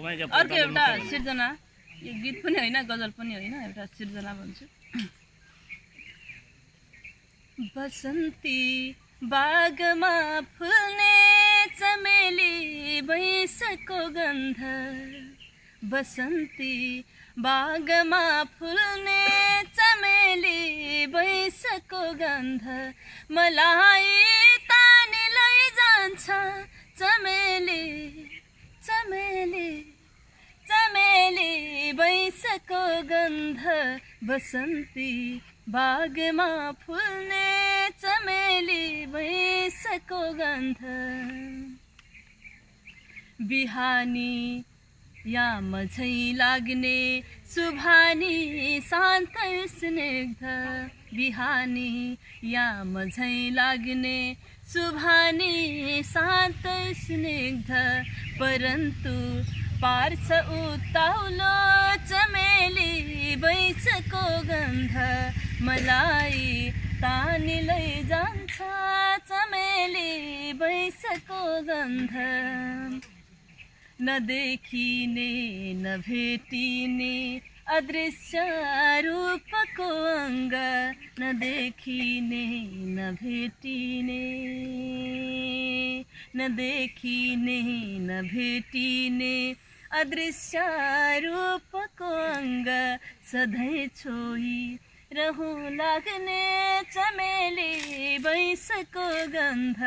अर्को एउटा सिर्जना, यो गीत पनि होइन गजल पनि होइन, एउटा सिर्जना भन्छु। बसन्ती बागमा फुल्ने चमेली भैँसको गन्ध, बसन्ती बागमा फुल्ने चमेली भैँसको गन्ध, मलाई तानी लैजान्छ चमेली चमेली चमेली भैँसको गन्ध, बसन्ती बागमा फुल्ने चमेली भैँसको गन्ध। बिहानी याम झै लाग्ने सुभानी शान्त स्निग्ध, बिहानी याम झै लाग्ने सुभानी शान्त स्निग्ध, परन्तु पार्छ उताउलो चमेली भैँसको गन्ध, मलाई तानी लैजान्छ चमेली भैँसको गन्ध। नदेखिने नभेटिने अदृश्य रूपको अङ्ग, नदेखिने नभेटिने नदेखिने नभेटिने अदृश्य रूपको अङ्ग, सधैँ छोई रहूँ लाग्ने चमेली भैँसको गन्ध,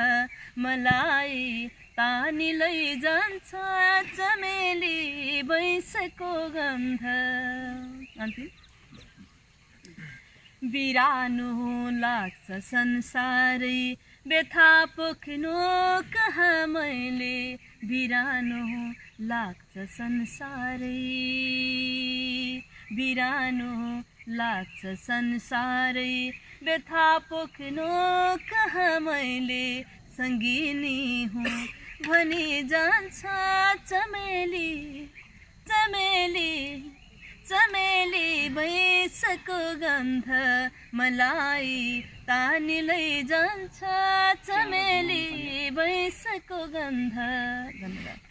मलाई तानी लैजान्छ चमेली भैँसको गन्ध। अन्तिम। बिरानो लाग्छ संसारै व्यथा पोख्नु कहाँ मैले, बिरानो लाग्छ संसारै, बिरानो लाग्छ संसारै व्यथा पोख्नु कहाँ मैले, सङ्गिनी हुँ भनी जान्छ चमेली चमेली चमेली भैँसको गन्ध, मलाई तानी लैजान्छ चमेली भैँसको गन्ध। धन्यवाद।